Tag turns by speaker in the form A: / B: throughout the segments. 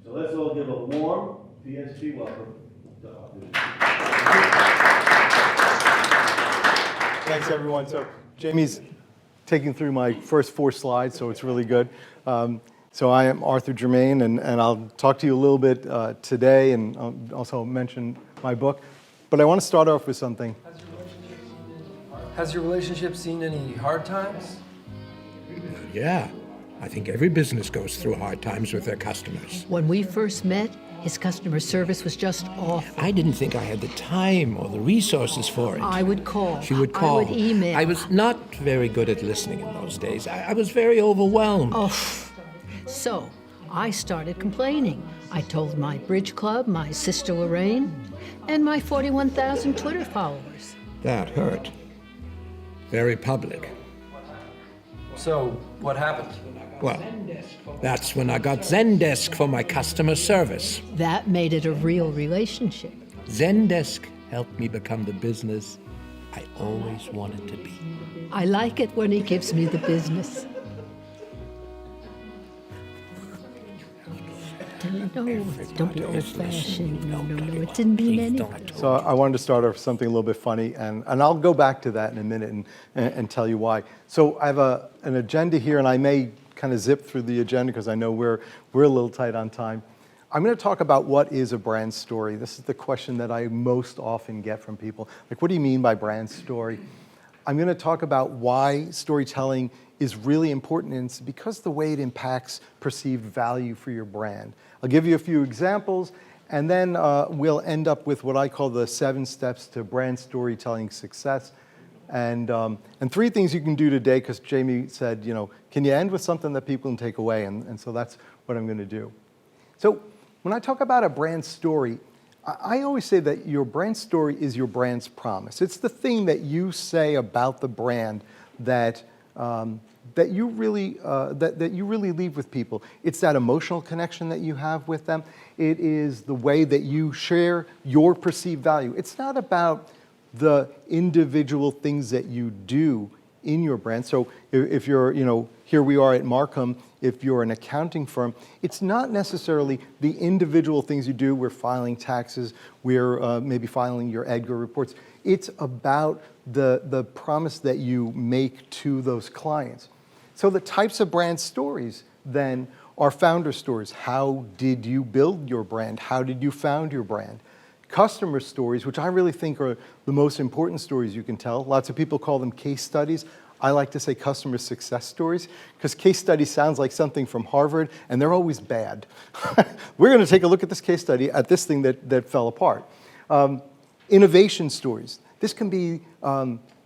A: So let's all give a warm PSG welcome to Arthur.
B: Thanks, everyone. So Jamie's taking through my first 4 slides, so it's really good. So I am Arthur Germain, and I'll talk to you a little bit today, and I'll also mention my book. But I want to start off with something.
C: Has your relationship seen any hard times?
D: Yeah, I think every business goes through hard times with their customers.
E: When we first met, his customer service was just awful.
D: I didn't think I had the time or the resources for it.
E: I would call.
D: She would call.
E: I would email.
D: I was not very good at listening in those days. I was very overwhelmed.
E: Oh, so I started complaining. I told my bridge club, my sister Lorraine, and my 41,000 Twitter followers.
D: That hurt. Very public.
C: So, what happened?
D: Well, that's when I got Zendesk for my customer service.
E: That made it a real relationship.
D: Zendesk helped me become the business I always wanted to be.
E: I like it when he gives me the business. No, don't be old-fashioned. No, it didn't mean anything.
B: So I wanted to start off with something a little bit funny, and I'll go back to that in a minute and tell you why. So I have an agenda here, and I may kind of zip through the agenda because I know we're a little tight on time. I'm going to talk about what is a brand story. This is the question that I most often get from people. Like, what do you mean by brand story? I'm going to talk about why storytelling is really important, and it's because the way it impacts perceived value for your brand. I'll give you a few examples, and then we'll end up with what I call the 7 steps to brand storytelling success. And 3 things you can do today, because Jamie said, you know, can you end with something that people can take away? And so that's what I'm going to do. So when I talk about a brand story, I always say that your brand story is your brand's promise. It's the thing that you say about the brand that you really leave with people. It's that emotional connection that you have with them. It is the way that you share your perceived value. It's not about the individual things that you do in your brand. So if you're, you know, here we are at Markham, if you're an accounting firm, it's not necessarily the individual things you do. We're filing taxes, we're maybe filing your Edgar reports. It's about the promise that you make to those clients. So the types of brand stories then are founder stories. How did you build your brand? How did you found your brand? Customer stories, which I really think are the most important stories you can tell. Lots of people call them case studies. I like to say customer success stories, because case study sounds like something from Harvard, and they're always bad. We're going to take a look at this case study, at this thing that fell apart. Innovation stories. This can be,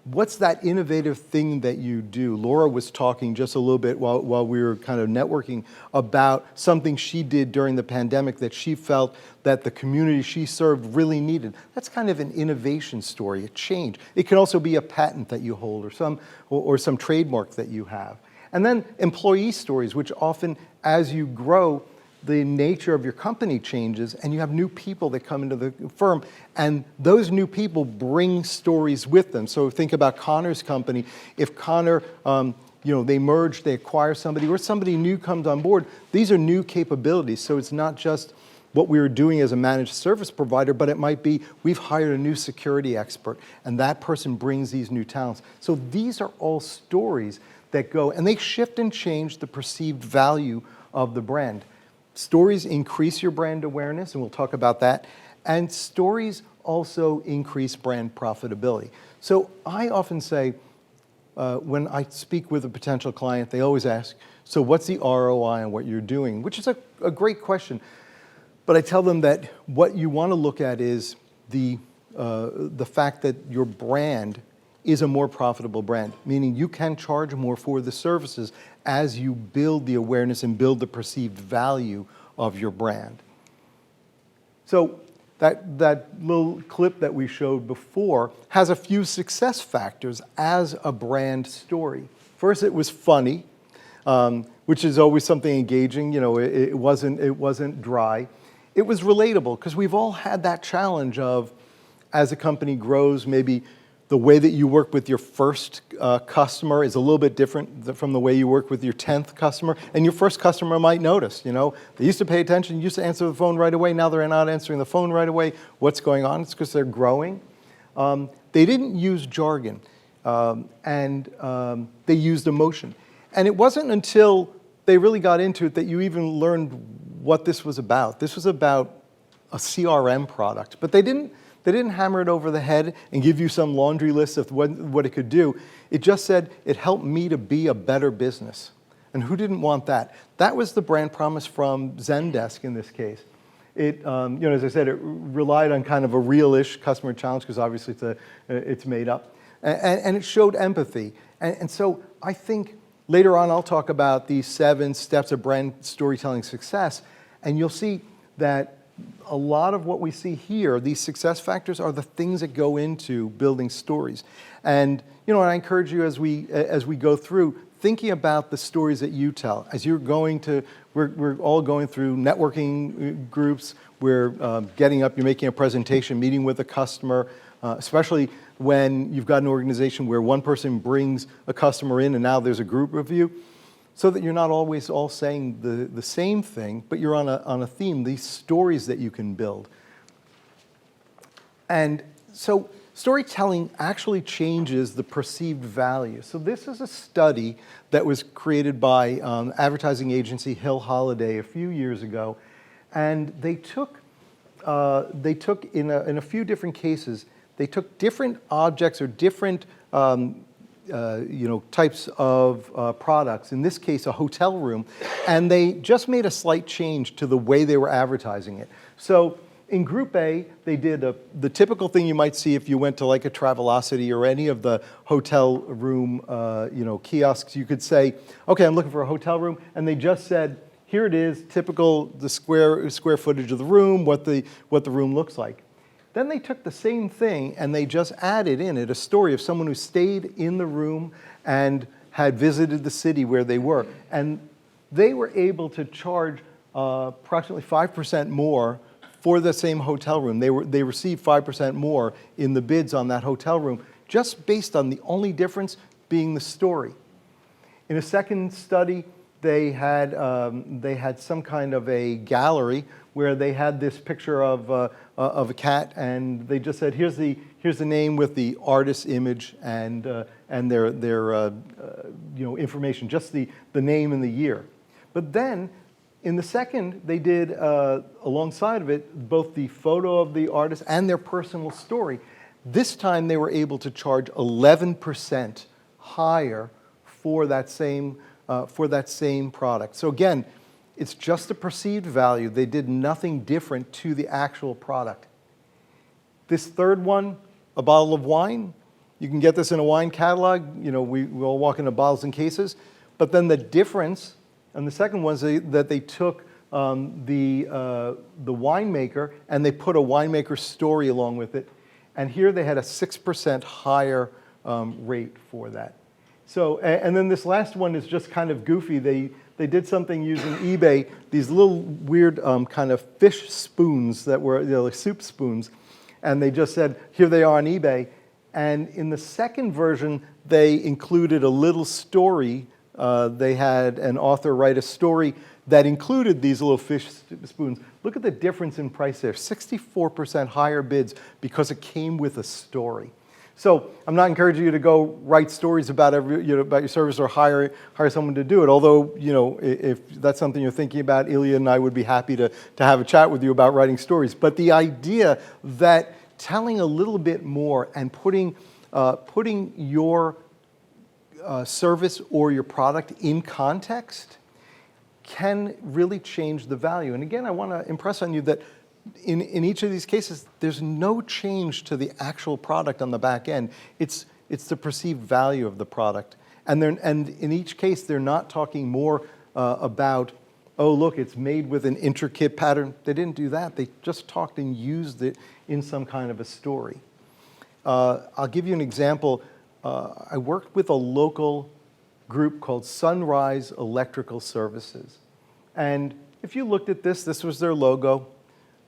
B: what's that innovative thing that you do? Laura was talking just a little bit while we were kind of networking about something she did during the pandemic that she felt that the community she served really needed. That's kind of an innovation story, a change. It can also be a patent that you hold or some trademark that you have. And then employee stories, which often, as you grow, the nature of your company changes and you have new people that come into the firm, and those new people bring stories with them. So think about Connor's company. If Connor, they merge, they acquire somebody, or somebody new comes on board, these are new capabilities. So it's not just what we were doing as a managed service provider, but it might be we've hired a new security expert and that person brings these new talents. So these are all stories that go, and they shift and change the perceived value of the brand. Stories increase your brand awareness, and we'll talk about that. And stories also increase brand profitability. So I often say, when I speak with a potential client, they always ask, so what's the ROI on what you're doing? Which is a great question. But I tell them that what you want to look at is the fact that your brand is a more profitable brand, meaning you can charge more for the services as you build the awareness and build the perceived value of your brand. So that little clip that we showed before has a few success factors as a brand story. First, it was funny, which is always something engaging. You know, it wasn't dry. It was relatable, because we've all had that challenge of, as a company grows, maybe the way that you work with your first customer is a little bit different from the way you work with your 10th customer. And your first customer might notice, you know, they used to pay attention, used to answer the phone right away, now they're not answering the phone right away. What's going on? It's because they're growing. They didn't use jargon, and they used emotion. And it wasn't until they really got into it that you even learned what this was about. This was about a CRM product, but they didn't hammer it over the head and give you some laundry list of what it could do. It just said, it helped me to be a better business. And who didn't want that? That was the brand promise from Zendesk in this case. It, you know, as I said, it relied on kind of a real-ish customer challenge because obviously it's made up. And it showed empathy. And so I think later on I'll talk about these 7 steps of brand storytelling success, and you'll see that a lot of what we see here, these success factors, are the things that go into building stories. And you know, and I encourage you as we go through, thinking about the stories that you tell. As you're going to, we're all going through networking groups. We're getting up, you're making a presentation, meeting with a customer, especially when you've got an organization where one person brings a customer in and now there's a group of you, so that you're not always all saying the same thing, but you're on a theme, these stories that you can build. And so storytelling actually changes the perceived value. So this is a study that was created by advertising agency Hill Holliday a few years ago, and they took in a few different cases, they took different objects or different you know, types of products, in this case a hotel room, and they just made a slight change to the way they were advertising it. So in Group A, they did the typical thing you might see if you went to like a Travelocity or any of the hotel room you know, kiosks. You could say, okay, I'm looking for a hotel room, and they just said, here it is, typical, the square footage of the room, what the room looks like. Then they took the same thing and they just added in it a story of someone who stayed in the room and had visited the city where they were. And they were able to charge approximately 5% more for the same hotel room. They received 5% more in the bids on that hotel room, just based on the only difference being the story. In a second study, they had some kind of a gallery where they had this picture of a cat, and they just said, here's the name with the artist's image and their you know, information, just the name and the year. But then in the second, they did alongside of it both the photo of the artist and their personal story. This time they were able to charge 11% higher for that same product. So again, it's just a perceived value. They did nothing different to the actual product. This third one, a bottle of wine, you can get this in a wine catalog. You know, we all walk into bottles and cases. But then the difference, and the second one is that they took the winemaker and they put a winemaker story along with it. And here they had a 6% higher rate for that. So, and then this last one is just kind of goofy. They did something using eBay, these little weird kind of fish spoons that were, you know, like soup spoons. And they just said, here they are on eBay. And in the second version, they included a little story. They had an author write a story that included these little fish spoons. Look at the difference in price there, 64% higher bids because it came with a story. So I'm not encouraging you to go write stories about about your service or hire someone to do it. Although, you know, if that's something you're thinking about, Ilya and I would be happy to have a chat with you about writing stories. But the idea that telling a little bit more and putting your service or your product in context can really change the value. And again, I want to impress on you that in each of these cases, there's no change to the actual product on the back end. It's the perceived value of the product. And in each case, they're not talking more about, oh, look, it's made with an intricate pattern. They didn't do that. They just talked and used it in some kind of a story. I'll give you an example. I worked with a local group called Sunrise Electrical Services. And if you looked at this was their logo.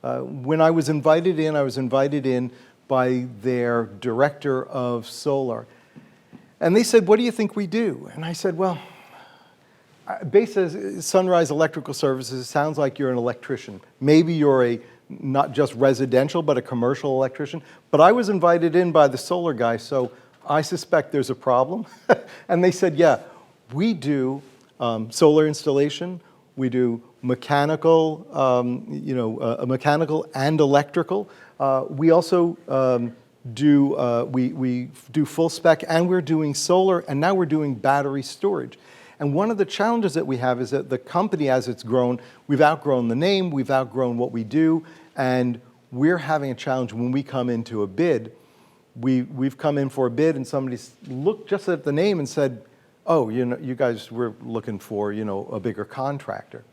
B: When I was invited in by their director of solar. And they said, what do you think we do? And I said, well, based as Sunrise Electrical Services, it sounds like you're an electrician. Maybe you're a not just residential, but a commercial electrician. But I was invited in by the solar guy, so I suspect there's a problem. And they said, yeah, we do solar installation, we do mechanical, mechanical and electrical. We also we do full spec, and we're doing solar, and now we're doing battery storage. And one of the challenges that we have is that the company, as it's grown, we've outgrown the name, we've outgrown what we do, and we're having a challenge when we come into a bid. We've come in for a bid, and somebody's looked just at the name and said, oh, you guys were looking for, a bigger contractor.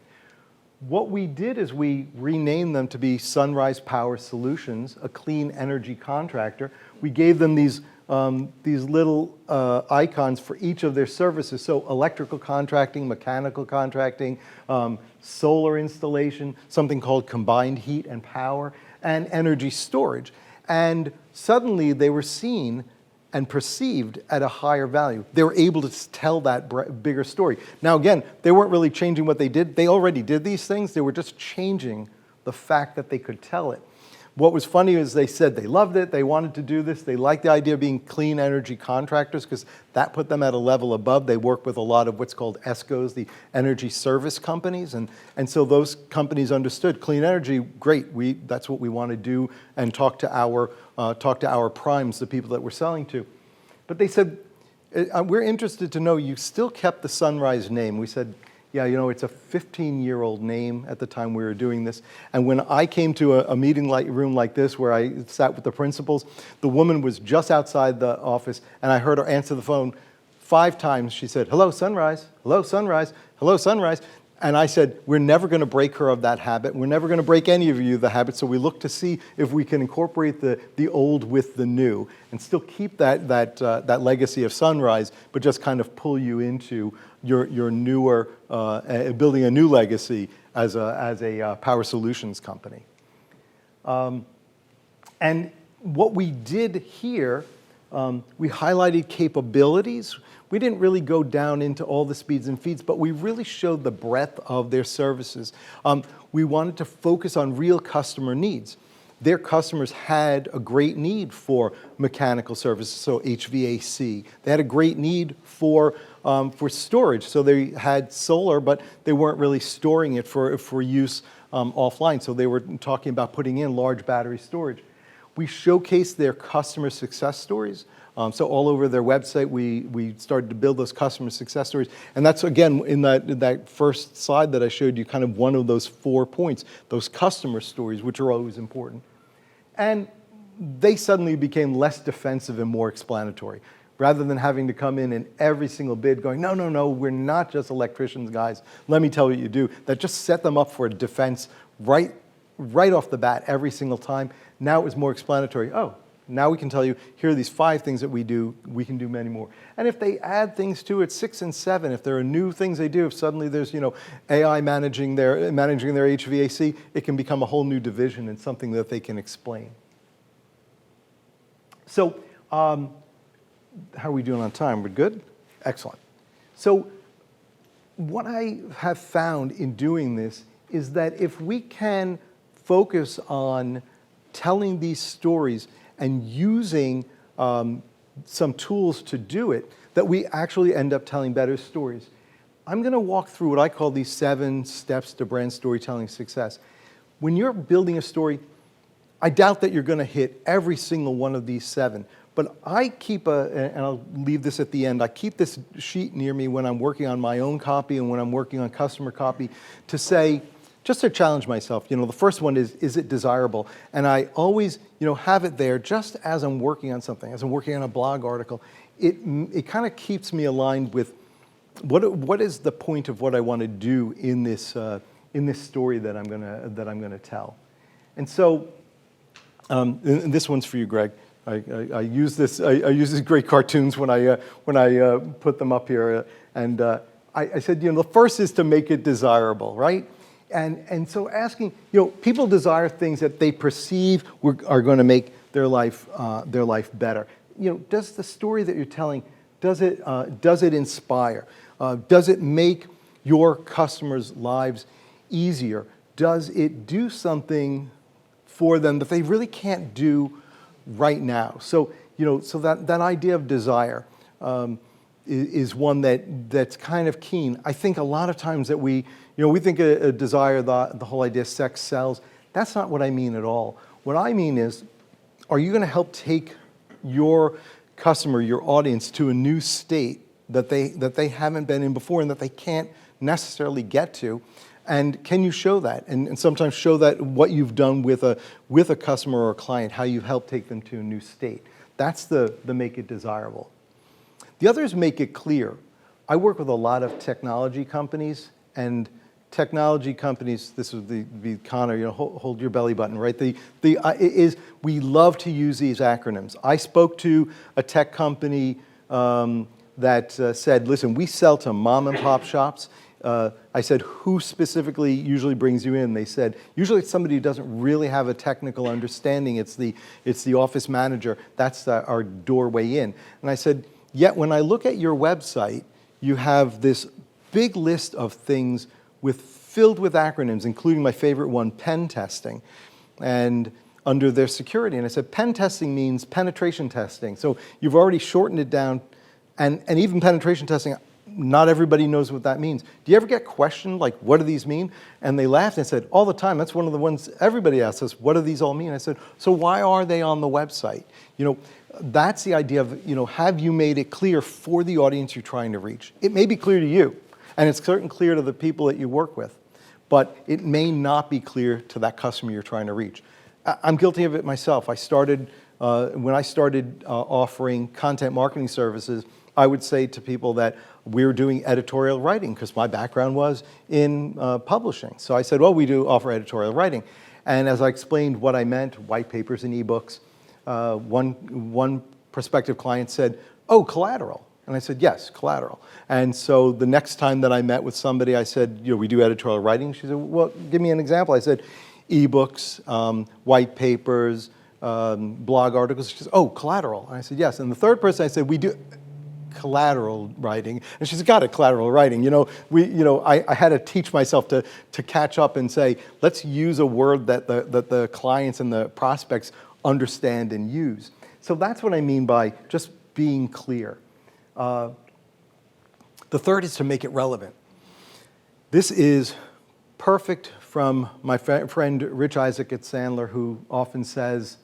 B: What we did is we renamed them to be Sunrise Power Solutions, a clean energy contractor. We gave them these little icons for each of their services. So electrical contracting, mechanical contracting, solar installation, something called combined heat and power, and energy storage. And suddenly they were seen and perceived at a higher value. They were able to tell that bigger story. Now again, they weren't really changing what they did. They already did these things. They were just changing the fact that they could tell it. What was funny is they said they loved it, they wanted to do this, they liked the idea of being clean energy contractors because that put them at a level above. They work with a lot of what's called ESCOs, the energy service companies, and so those companies understood clean energy, great, that's what we want to do, and talk to our primes, the people that we're selling to. But they said, we're interested to know you still kept the Sunrise name. We said, yeah, it's a 15-year-old name at the time we were doing this. And when I came to a meeting room like this where I sat with the principals, the woman was just outside the office, and I heard her answer the phone 5 times. She said, hello, Sunrise, hello, Sunrise, hello, Sunrise. And I said, we're never going to break her of that habit. We're never going to break any of you the habit. So we look to see if we can incorporate the old with the new and still keep that legacy of Sunrise, but just kind of pull you into your newer, building a new legacy as a power solutions company. And what we did here, we highlighted capabilities. We didn't really go down into all the speeds and feeds, but we really showed the breadth of their services. We wanted to focus on real customer needs. Their customers had a great need for mechanical services, so HVAC. They had a great need for storage, so they had solar, but they weren't really storing it for use offline, so they were talking about putting in large battery storage. We showcased their customer success stories. So all over their website, we started to build those customer success stories. And that's, again, in that first slide that I showed you, kind of one of those 4 points, those customer stories, which are always important. And they suddenly became less defensive and more explanatory. Rather than having to come in every single bid going, no, no, no, we're not just electricians, guys. Let me tell you what you do. That just set them up for a defense right off the bat every single time. Now it was more explanatory. Oh, now we can tell you, here are these 5 things that we do, we can do many more. And if they add things to it, 6 and 7, if there are new things they do, if suddenly there's AI managing their HVAC, it can become a whole new division and something that they can explain. So how are we doing on time? We're good? Excellent. So what I have found in doing this is that if we can focus on telling these stories and using some tools to do it, that we actually end up telling better stories. I'm going to walk through what I call these 7 steps to brand storytelling success. When you're building a story, I doubt that you're going to hit every single one of these 7, but I keep and I'll leave this at the end, I keep this sheet near me when I'm working on my own copy and when I'm working on customer copy to say, just to challenge myself, the first one is it desirable? And I always, have it there just as I'm working on something, as I'm working on a blog article. It kind of keeps me aligned with what is the point of what I want to do in this story that I'm gonna tell. And so, and this one's for you, Greg. I use this. I use these great cartoons when I put them up here. And I said, the first is to make it desirable, right? And so asking, people desire things that they perceive are going to make their life better. You know, does the story that you're telling, does it inspire? Does it make your customers' lives easier? Does it do something for them that they really can't do right now? So, you know, so that idea of desire is one that's kind of keen. I think a lot of times that we think a desire, the whole idea sex sells. That's not what I mean at all. What I mean is, are you going to help take your customer, your audience, to a new state that they haven't been in before and that they can't necessarily get to? And can you show that? And sometimes show that what you've done with a customer or a client, how you help take them to a new state. That's the make it desirable. The other is make it clear. I work with a lot of technology companies, and technology companies, this would be Connor, you know, hold your belly button, right? We love to use these acronyms. I spoke to a tech company that said, listen, we sell to mom and pop shops. I said, who specifically usually brings you in? They said, usually it's somebody who doesn't really have a technical understanding. It's the office manager. That's our doorway in. And I said, yet when I look at your website, you have this big list of things filled with acronyms, including my favorite one, pen testing, and under their security. And I said, pen testing means penetration testing. So you've already shortened it down, and even penetration testing, not everybody knows what that means. Do you ever get questioned, like, what do these mean? And they laughed and said, all the time. That's one of the ones everybody asks us, what do these all mean? I said, so why are they on the website? You know, that's the idea of, you know, have you made it clear for the audience you're trying to reach? It may be clear to you, and it's certainly clear to the people that you work with, but it may not be clear to that customer you're trying to reach. I'm guilty of it myself. When I started offering content marketing services, I would say to people that we're doing editorial writing, because my background was in publishing. So I said, well, we do offer editorial writing. And as I explained what I meant, white papers and ebooks, one prospective client said, oh, collateral. And I said, yes, collateral. And so the next time that I met with somebody, I said, you know, we do editorial writing. She said, well, give me an example. I said, ebooks, white papers, blog articles. She said, oh, collateral. And I said, yes. And the third person, I said, we do collateral writing. And she said, got it, collateral writing. I had to teach myself to catch up and say, let's use a word that the clients and the prospects understand and use. So that's what I mean by just being clear. The third is to make it relevant. This is perfect from my friend Rich Isaac at Sandler, who often says,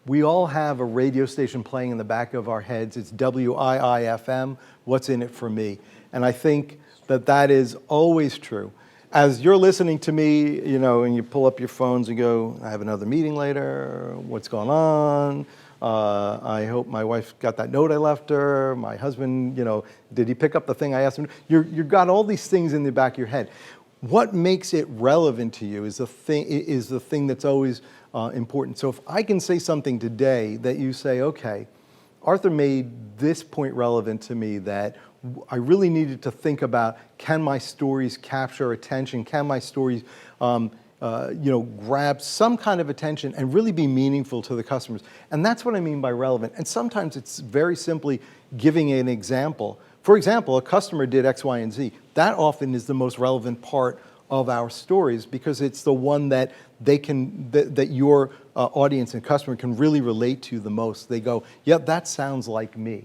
B: we all have a radio station playing in the back of our heads. It's WIIFM, what's in it for me? And I think that is always true. As you're listening to me, you know, and you pull up your phones and go, I have another meeting later, what's going on? I hope my wife got that note I left her. My husband, you know, did he pick up the thing I asked him? You've got all these things in the back of your head. What makes it relevant to you is the thing that's always important. So if I can say something today that you say, okay, Arthur made this point relevant to me that I really needed to think about, can my stories capture attention? Can my stories grab some kind of attention and really be meaningful to the customers? And that's what I mean by relevant. And sometimes it's very simply giving an example. For example, a customer did X, Y, and Z. That often is the most relevant part of our stories because it's the one that that your audience and customer can really relate to the most. They go, yeah, that sounds like me.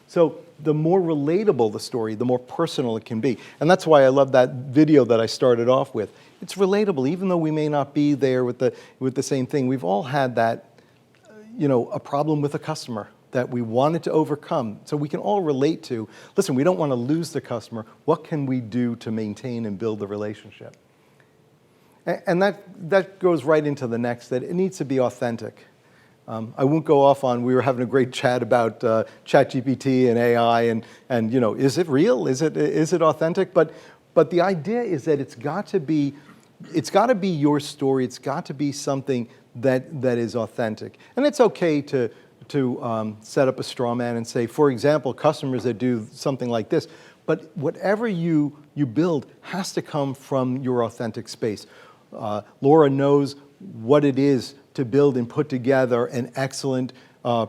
B: So the more relatable the story, the more personal it can be. And that's why I love that video that I started off with. It's relatable, even though we may not be there with the same thing. We've all had that, a problem with a customer that we wanted to overcome. So we can all relate to, listen, we don't want to lose the customer. What can we do to maintain and build the relationship? And that goes right into the next, that it needs to be authentic. I won't go off on, we were having a great chat about ChatGPT and AI and is it real? Is it authentic? But the idea is that it's got to be your story. It's got to be something that is authentic. And it's okay to set up a straw man and say, for example, customers that do something like this, but whatever you build has to come from your authentic space. Laura knows what it is to build and put together an excellent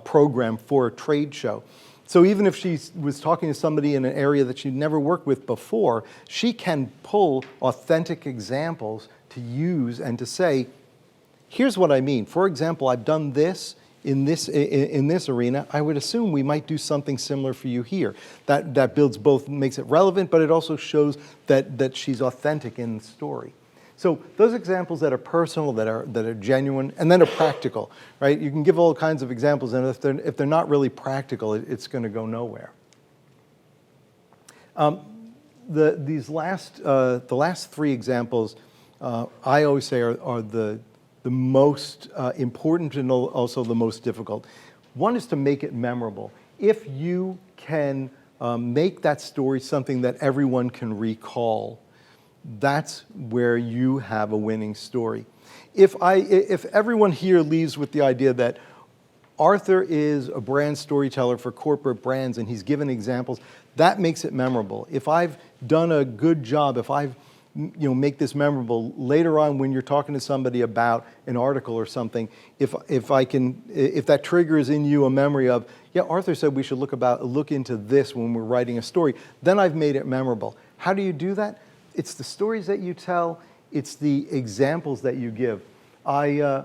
B: program for a trade show. So even if she was talking to somebody in an area that she'd never worked with before, she can pull authentic examples to use and to say, here's what I mean. For example, I've done this in this arena. I would assume we might do something similar for you here. That builds both, makes it relevant, but it also shows that she's authentic in the story. So those examples that are personal, that are genuine, and then are practical, right? You can give all kinds of examples, and if they're not really practical, it's going to go nowhere. The last three examples, I always say are the most important and also the most difficult. One is to make it memorable. If you can make that story something that everyone can recall, that's where you have a winning story. If everyone here leaves with the idea that Arthur is a brand storyteller for corporate brands and he's given examples, that makes it memorable. If I've done a good job, if I've make this memorable later on when you're talking to somebody about an article or something, if that triggers in you a memory of, yeah, Arthur said we should look into this when we're writing a story, then I've made it memorable. How do you do that? It's the stories that you tell, it's the examples that you give. I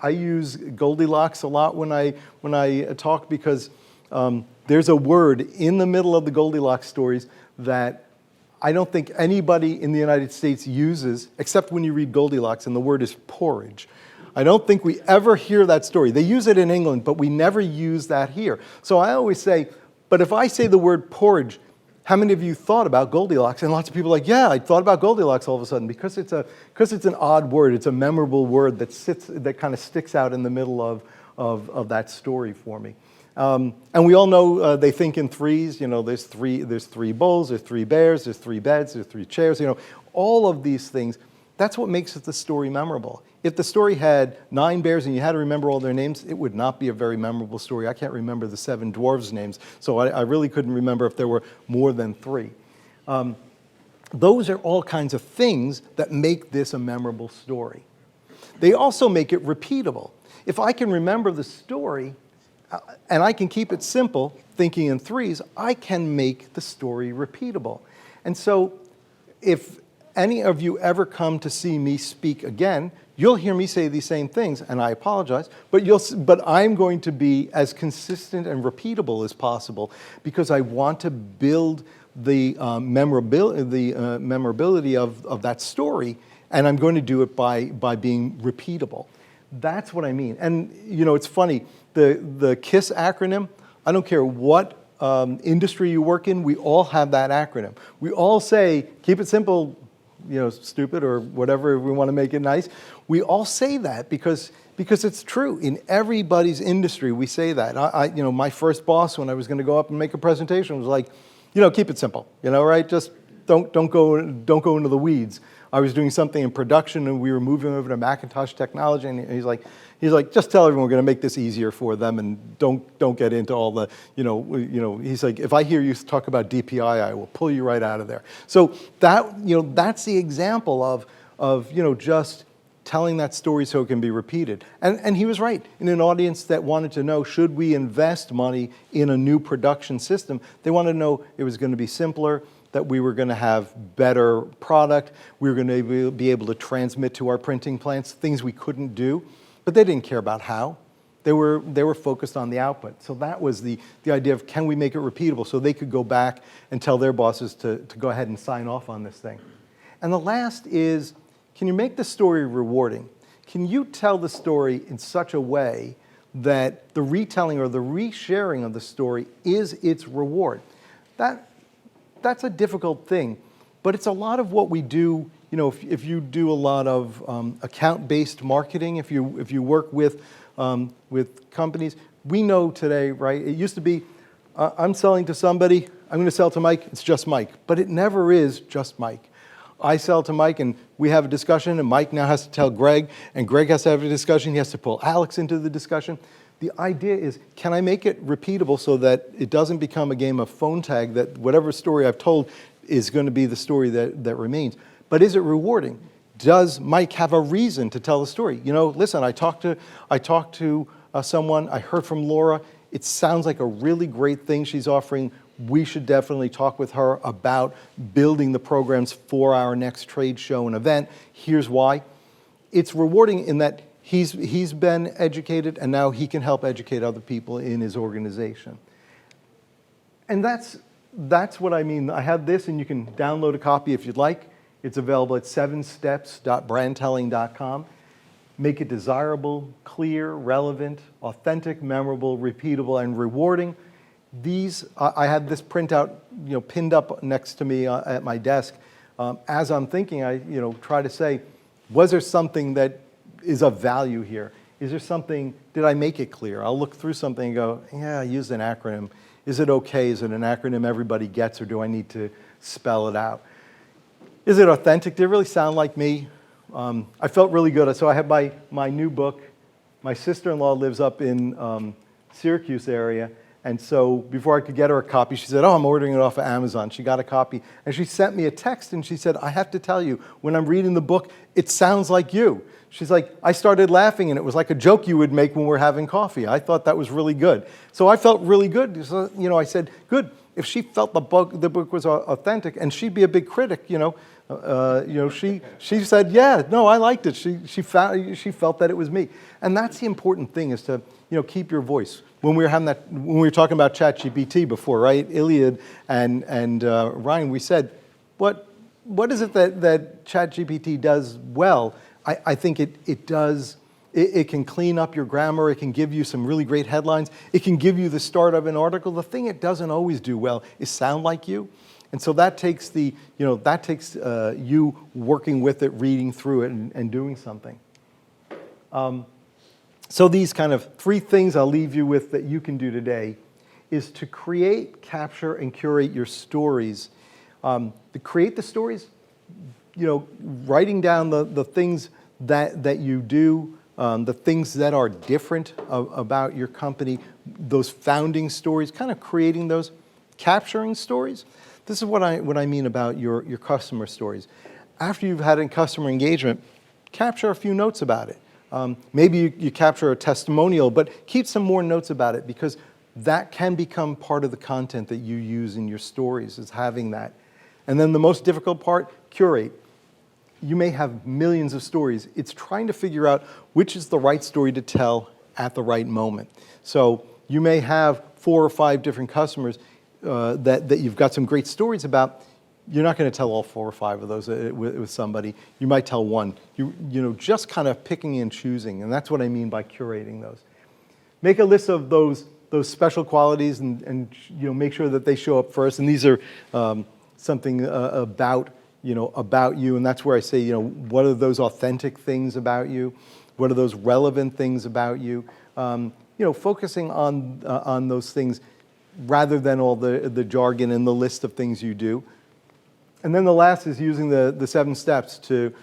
B: use Goldilocks a lot when I talk because there's a word in the middle of the Goldilocks stories that I don't think anybody in the United States uses, except when you read Goldilocks, and the word is porridge. I don't think we ever hear that story. They use it in England, but we never use that here. So I always say, but if I say the word porridge, how many of you thought about Goldilocks? And lots of people are like, yeah, I thought about Goldilocks all of a sudden, because it's an odd word. It's a memorable word that kind of sticks out in the middle of that story for me. And we all know they think in threes. There's three bowls, there's three bears, there's three beds, there's three chairs. All of these things. That's what makes the story memorable. If the story had 9 bears and you had to remember all their names, it would not be a very memorable story. I can't remember the 7 dwarves' names, so I really couldn't remember if there were more than 3. Those are all kinds of things that make this a memorable story. They also make it repeatable. If I can remember the story, and I can keep it simple, thinking in threes, I can make the story repeatable. And so if any of you ever come to see me speak again, you'll hear me say these same things, and I apologize, but I'm going to be as consistent and repeatable as possible because I want to build the memorability of that story, and I'm going to do it by being repeatable. That's what I mean. And it's funny, the KISS acronym, I don't care what industry you work in, we all have that acronym. We all say, keep it simple, stupid, or whatever, we want to make it nice. We all say that because it's true. In everybody's industry, we say that. My first boss, when I was going to go up and make a presentation, was like, keep it simple, right? Just don't go into the weeds. I was doing something in production and we were moving over to Macintosh technology, and he's like, just tell everyone we're going to make this easier for them, and don't get into all the, he's like, if I hear you talk about DPI, I will pull you right out of there. So that's the example of just telling that story so it can be repeated. And he was right. In an audience that wanted to know, should we invest money in a new production system, they wanted to know it was going to be simpler, that we were going to have better product, we were going to be able to transmit to our printing plants, things we couldn't do, but they didn't care about how. They were focused on the output. So that was the idea of, can we make it repeatable, so they could go back and tell their bosses to go ahead and sign off on this thing. And the last is, can you make the story rewarding? Can you tell the story in such a way that the retelling or the resharing of the story is its reward? That's a difficult thing, but it's a lot of what we do. If you do a lot of account-based marketing, if you work with companies, we know today, right? It used to be, I'm selling to somebody, I'm going to sell to Mike, it's just Mike. But it never is just Mike. I sell to Mike and we have a discussion, and Mike now has to tell Greg, and Greg has to have a discussion, he has to pull Alex into the discussion. The idea is, can I make it repeatable so that it doesn't become a game of phone tag, that whatever story I've told is going to be the story that remains? But is it rewarding? does Mike have a reason to tell the story? You know, listen, I talked to someone, I heard from Laura, it sounds like a really great thing she's offering. We should definitely talk with her about building the programs for our next trade show and event. Here's why. It's rewarding in that he's been educated and now he can help educate other people in his organization. And that's what I mean. I have this, and you can download a copy if you'd like. It's available at 7steps.brandtelling.com. Make it desirable, clear, relevant, authentic, memorable, repeatable, and rewarding. These, I have this printout, pinned up next to me at my desk. As I'm thinking, I, try to say, was there something that is of value here? Is there something, did I make it clear? I'll look through something and go, yeah, I used an acronym. Is it okay? Is it an acronym everybody gets, or do I need to spell it out? Is it authentic? Did it really sound like me? I felt really good. So I have my new book. My sister-in-law lives up in Syracuse area. And so before I could get her a copy, she said, oh, I'm ordering it off of Amazon. She got a copy. And she sent me a text, and she said, I have to tell you, when I'm reading the book, it sounds like you. She's like, I started laughing, and it was like a joke you would make when we're having coffee. I thought that was really good. So I felt really good. So, I said, good. If she felt the book was authentic, and she'd be a big critic, she said, yeah, no, I liked it. She felt that it was me. And that's the important thing, is to keep your voice. When we were talking about ChatGPT before, right? Iliad and Ryan, we said, what is it that ChatGPT does well? I think it does. It can clean up your grammar. It can give you some really great headlines. It can give you the start of an article. The thing it doesn't always do well is sound like you. And so that takes you working with it, reading through it, and doing something. So these kind of 3 things I'll leave you with that you can do today is to create, capture, and curate your stories. To create the stories, writing down the things that you do, the things that are different about your company, those founding stories, kind of creating those, capturing stories. This is what I mean about your customer stories. After you've had a customer engagement, capture a few notes about it. Maybe you capture a testimonial, but keep some more notes about it, because that can become part of the content that you use in your stories, is having that. And then the most difficult part, curate. You may have millions of stories. It's trying to figure out which is the right story to tell at the right moment. So you may have 4 or 5 different customers that you've got some great stories about. You're not going to tell all 4 or 5 of those with somebody. You might tell one. Just kind of picking and choosing, and that's what I mean by curating those. Make a list of those special qualities, and make sure that they show up first. And these are something about you, and that's where I say, what are those authentic things about you? What are those relevant things about you? Focusing on those things rather than all the jargon and the list of things you do. And then the last is using the 7 steps to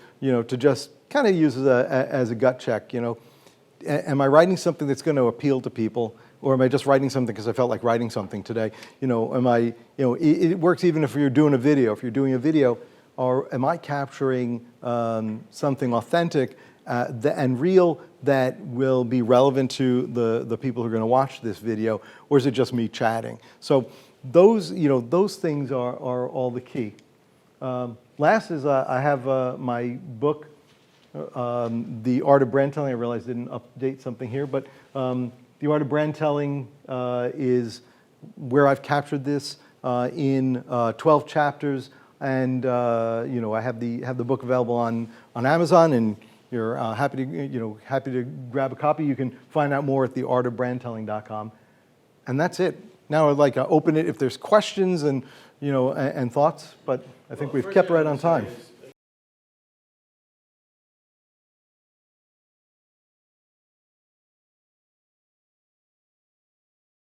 B: just kind of use as a gut check. Am I writing something that's going to appeal to people, or am I just writing something because I felt like writing something today? It works even if you're doing a video. If you're doing a video, or am I capturing something authentic and real that will be relevant to the people who are going to watch this video, or is it just me chatting? So those things are all the key. Last is I have my book, The Art of Brandtelling. I realized I didn't update something here, but The Art of Brandtelling is where I've captured this in 12 chapters, and I have the book available on Amazon, and you're happy to grab a copy. You can find out more at theartofbrandtelling.com, and that's it. Now I'd like to open it if there's questions and thoughts, but I think we've kept right on time.